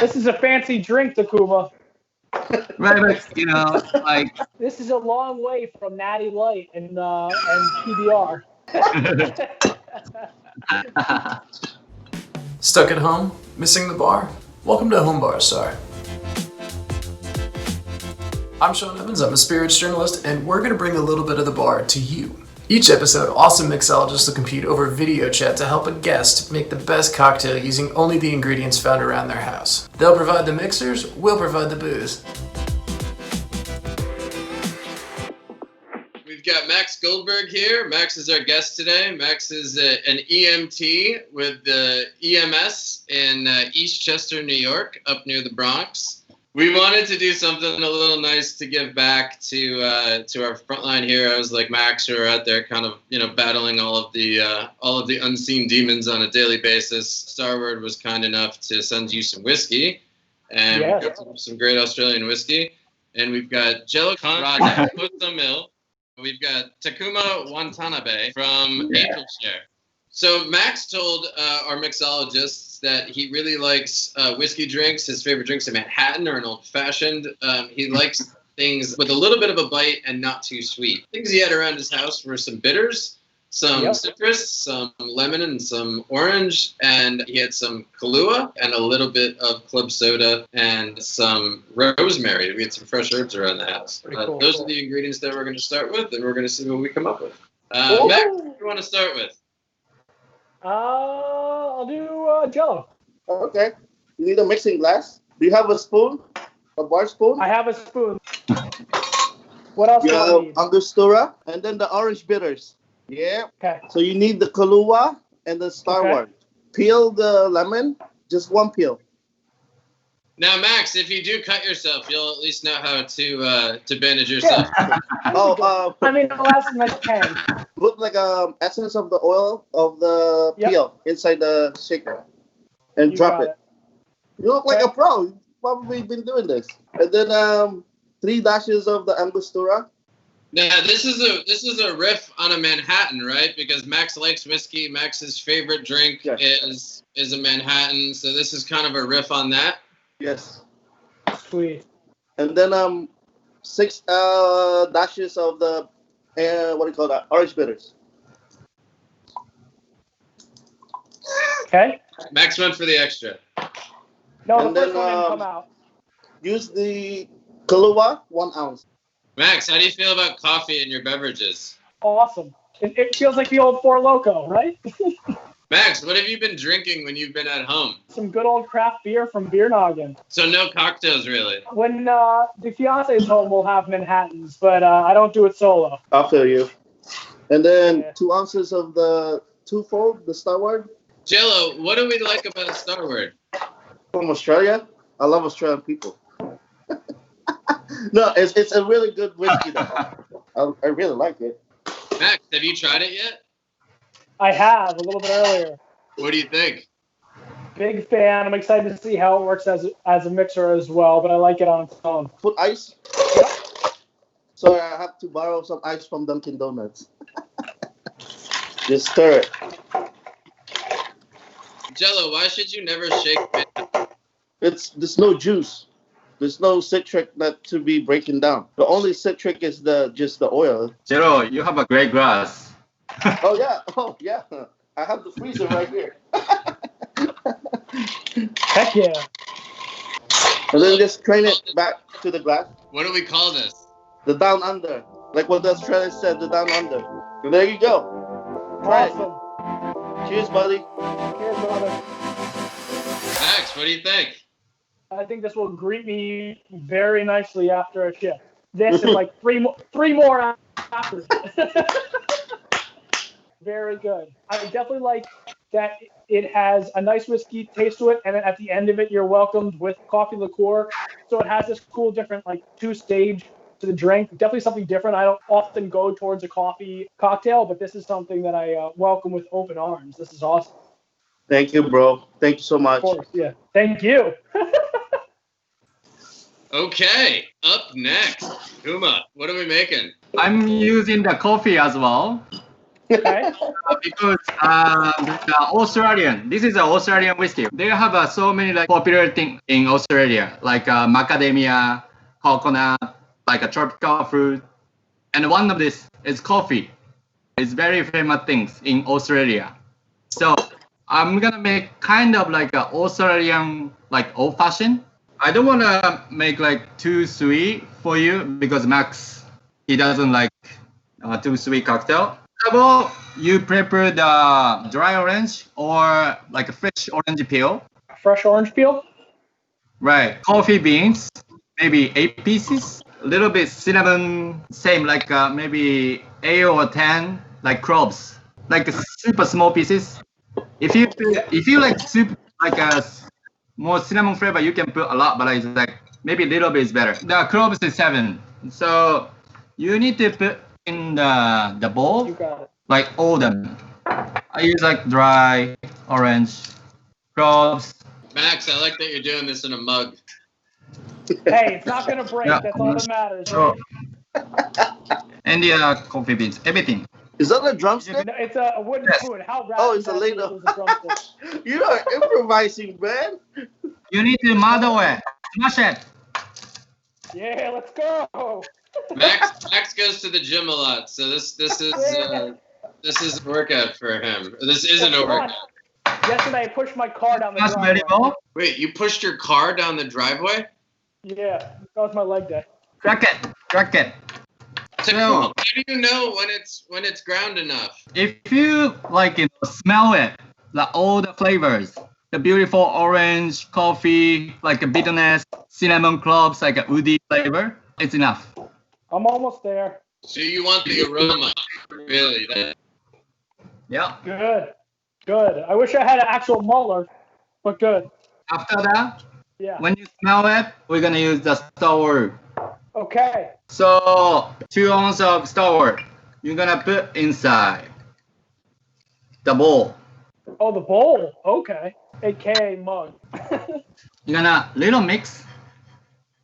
This is a fancy drink, Takuma. Right, like This is a long way from Natty Light and PBR. Stuck at home? Missing the bar? Welcome to Home Bar Star. I'm Sean Evans, I'm a spirits journalist, and we're going to bring a little bit of the bar to you. Each episode, awesome mixologists will compete over video chat to help a guest make the best cocktail using only the ingredients found around their house. They'll provide the mixers, we'll provide the booze. We've got Max Goldberg here. Max is our guest today. Max is an EMT with the EMS in Eastchester, New York, up near the Bronx. We wanted to do something a little nice to give back to our frontline heroes like Max, who are out there kind of, battling all of the unseen demons on a daily basis. Starward was kind enough to send you some whiskey, and we've got some great Australian whiskey. And we've got Jello Conrad, Mill. We've got Takuma Watanabe from Angel Share. So Max told our mixologists that he really likes whiskey drinks. His favorite drinks are Manhattan or an old-fashioned. He likes things with a little bit of a bite and not too sweet. Things he had around his house were some bitters, some citrus, some lemon, and some orange. And he had some Kahlua and a little bit of club soda and some rosemary. We had some fresh herbs around the house. Cool. Those are the ingredients that we're going to start with, and we're going to see what we come up with. Max, what do you want to start with? I'll do Jello. Okay. You need a mixing glass. Do you have a spoon? A bar spoon? I have a spoon. What else do I need? Angostura, and then the orange bitters. Yeah. Okay. So you need the Kahlua and the Starward. Okay. Peel the lemon, just one peel. Now, Max, if you do cut yourself, you'll at least know how to bandage yourself. Yeah. I mean, the last one I can. Put like essence of the oil of the peel inside the shaker and drop it. You look like a pro. You've probably been doing this. And then 3 dashes of the Angostura. Now, this is a riff on a Manhattan, right? Because Max likes whiskey. Max's favorite drink is a Manhattan. So this is kind of a riff on that. Yes. Sweet. And then 6 dashes of the orange bitters. Okay. Max went for the extra. No, and the first one didn't come out. Use the Kahlua, 1 ounce. Max, how do you feel about coffee in your beverages? Awesome. It feels like the old Four Loko, right? Max, what have you been drinking when you've been at home? Some good old craft beer from Beer Noggin. So no cocktails, really? When the fiance is home, we'll have Manhattans, but I don't do it solo. I'll feel you. And then 2 ounces of the Two-Fold, the Starward. Jello, what do we like about Starward? From Australia? I love Australian people. No, it's a really good whiskey, though. I really like it. Max, have you tried it yet? I have, a little bit earlier. What do you think? Big fan. I'm excited to see how it works as a mixer as well, but I like it on its own. Put ice? Yep. So I have to borrow some ice from Dunkin' Donuts. Just stir it. Jello, why should you never shake it? There's no juice. There's no citric that to be breaking down. The only citric is just the oil. Jello, you have a great glass. Oh yeah. I have the freezer right here. Heck yeah. And then just train it back to the glass. What do we call this? The down under. Like what the Australians said, the down under. And there you go. Try it. Cheers, buddy. Cheers, brother. Max, what do you think? I think this will greet me very nicely after a shift. This and like three more after. Very good. I definitely like that it has a nice whiskey taste to it, and then at the end of it, you're welcomed with coffee liqueur. So it has this cool, different, like 2-stage to the drink. Definitely something different. I don't often go towards a coffee cocktail, but this is something that I welcome with open arms. This is awesome. Thank you, bro. Thank you so much. Of course, yeah. Thank you. Okay, up next, Kuma, what are we making? I'm using the coffee as well. Okay. Because the Australian, this is an Australian whiskey. They have so many like popular things in Australia, like macadamia, coconut, like a tropical fruit, and one of this is coffee. It's very famous things in Australia. So I'm gonna make kind of like an Australian like old fashioned. I don't wanna make like too sweet for you because Max he doesn't like too sweet cocktail. Well, you prepare the dry orange or like a fresh orange peel. Fresh orange peel. Right. Coffee beans, maybe 8 pieces. A little bit cinnamon, same like maybe 8 or 10 like cloves, like super small pieces. If you like soup like a more cinnamon flavor, you can put a lot, but it's like maybe a little bit is better. The cloves is 7, so you need to put in the bowl. You got it. Like all them. I use like dry orange, cloves. Max, I like that you're doing this in a mug. Hey, it's not gonna break. Yeah. That's all that matters. So, Right? and the coffee beans, everything. Is that a drumstick? No, it's a wooden Yes. spoon. How Oh, it's a rapid ladle. is a drumstick? You are improvising, man. You need to muddle it, smash it. Yeah, let's go. Max goes to the gym a lot, so this is a workout for him. This isn't a workout. Yesterday, I pushed my car down the That's very driveway. well. Wait, you pushed your car down the driveway? Yeah, that was my leg day. Crack it. Takuma, how do you know when it's ground enough? If you like smell it, all the flavors, the beautiful orange, coffee, like a bitterness, cinnamon cloves, like a woody flavor, it's enough. I'm almost there. So you want the aroma, really? Yeah. Good. I wish I had an actual muller, but good. After that, Yeah. when you smell it, we're gonna use the Starward. Okay. So 2 ounces of Starward, you're gonna put inside the bowl. Oh, the bowl. Okay. AKA mug. You're gonna little mix.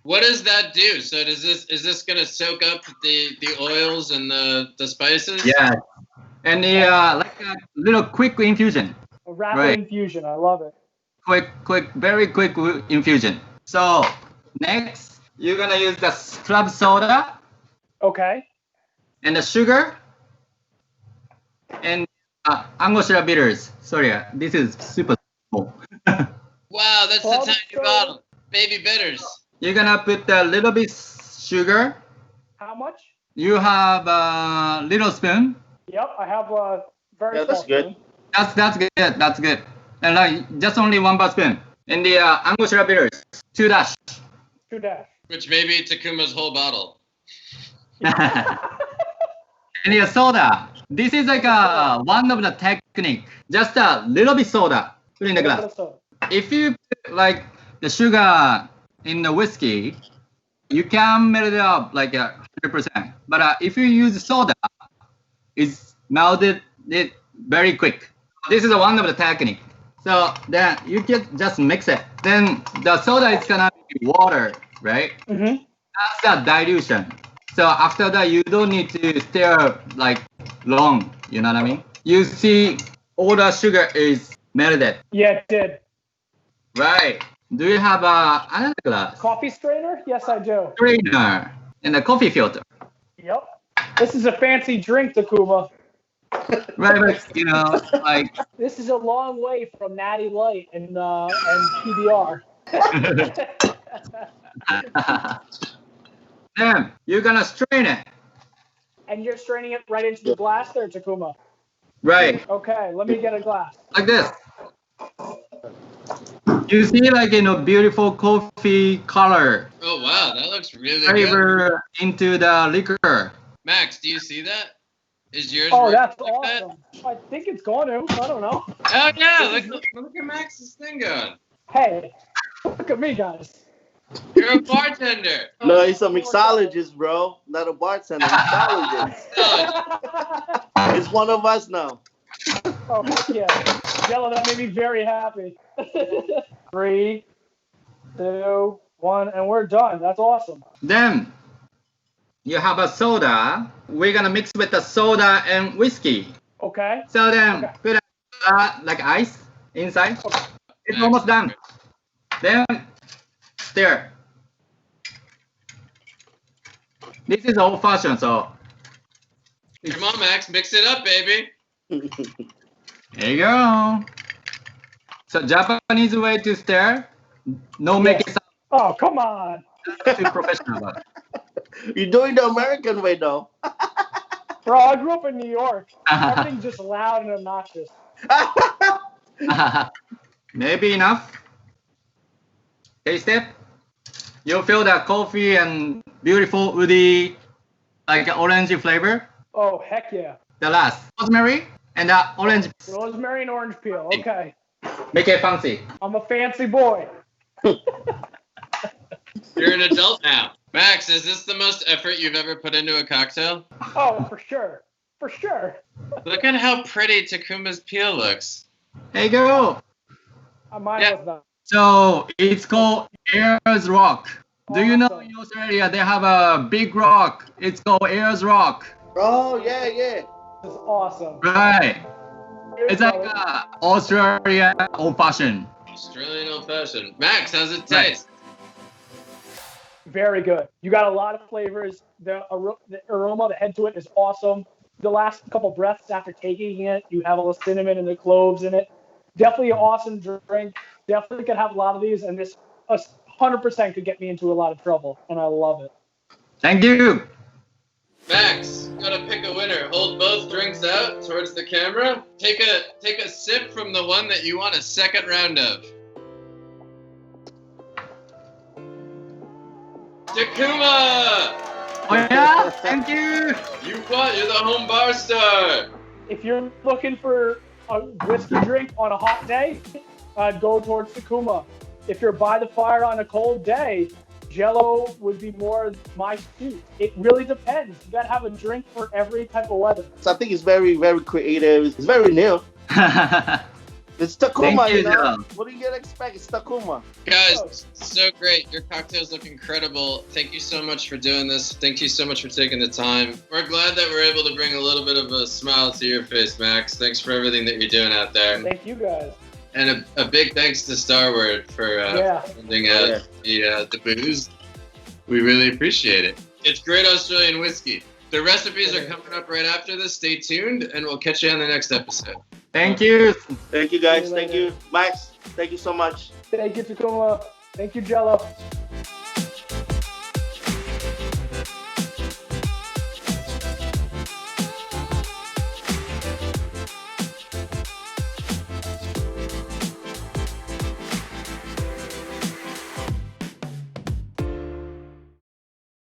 What does that do? So is this gonna soak up the oils and the spices? Yeah. And the like a little quick infusion. A rapid Right. infusion. I love it. Very quick infusion. So next, you're gonna use the club soda Okay. and the sugar and Angostura bitters. Sorry, this is super small. Wow, that's Club the tiny soda. bottle. Baby bitters. You're gonna put a little bit sugar. How much? You have a little spoon. Yep, I have a very Yeah, that's small good. spoon. That's good. And like just only 1 bar spoon. And the Angostura bitters, 2 dash. 2 dash. Which may be Takuma's whole bottle. And the soda. This is like one of the technique. Just a little bit soda. Put in the glass. If you put like the sugar in the whiskey, you can melt it up like 100%. But if you use soda, it's melted it very quick. This is one of the technique. So then you can just mix it. Then the soda is gonna be water, right? Mm-hmm. That's the dilution. So after that, you don't need to stir like long. You know what I mean? You see, all the sugar is melted. Yeah, it did. Right. Do you have another glass? Coffee strainer? Yes, I do. Strainer and a coffee filter. Yep. This is a fancy drink, Takuma. Right, but you know, like This is a long way from Natty Light and PBR. then you're gonna strain it. And you're straining it right into the glass there, Takuma. Right, Okay, let me get a glass. like this. You see, like beautiful coffee color Oh wow, that looks really good. flavor into the liquor. Max, do you see that? Is yours Oh, working that's like that? awesome. I think it's going to. I don't know. Oh yeah, look at Max's thing going. Hey, look at me, guys. You're a bartender. No, he's a mixologist, bro. Not a bartender. Mixologist. It's one of us now. Oh, heck yeah. Yellow, that made me very happy. 3, 2, 1, and we're done. That's awesome. Then you have a soda. We're gonna mix with the soda and whiskey. Okay. So then put like ice inside. Okay. It's almost done. Then stir. This is old fashioned, so Come on, Max, mix it up, baby. there you go. So Japanese way to stir, no making sound. Oh, come on. Too professional. But. You're doing the American way though. Bro, I grew up in New York. Everything's just loud and obnoxious. Maybe enough. Taste it. You feel that coffee and beautiful woody, like orange flavor. Oh, heck yeah. The last rosemary and the orange. Rosemary and orange peel. Okay. Make it fancy. I'm a fancy boy. You're an adult now. Max, is this the most effort you've ever put into a cocktail? Oh, for sure. For sure. Look at how pretty Takuma's peel looks. Hey girl. Mine Yeah. was not. So it's called Ayers Rock. Do you know Awesome. in Australia they have a big rock? It's called Ayers Rock. Oh yeah. This is awesome. Right. It's like Australia old fashioned. Australian old fashioned. Max, how's it Right. taste? Very good. You got a lot of flavors. The aroma, the head to it is awesome. The last couple breaths after taking it, you have all the cinnamon and the cloves in it. Definitely an awesome drink. Definitely could have a lot of these, and this 100% could get me into a lot of trouble, and I love it. Thank you. Max, gotta pick a winner. Hold both drinks out towards the camera. Take a sip from the one that you want a second round of. Takuma! Oh yeah, thank you. You won. You're the home bar star. If you're looking for a whiskey drink on a hot day, go towards Takuma. If you're by the fire on a cold day, Jello would be more my suit. It really depends. You gotta have a drink for every type of weather. So I think it's very, very creative. It's very new. It's Takuma, Thank you, you know. Joe. What do you expect? It's Takuma. Guys, so great. Your cocktails look incredible. Thank you so much for doing this. Thank you so much for taking the time. We're glad that we're able to bring a little bit of a smile to your face, Max. Thanks for everything that you're doing out there. Thank you guys. And a big thanks to Starward for sending out the booze. We really appreciate it. It's great Australian whiskey. The recipes are coming up right after this. Stay tuned, and we'll catch you on the next episode. Thank you. Thank you, guys. Thank you, Max. Thank you so much. Thank you, Takuma. Thank you, Jello.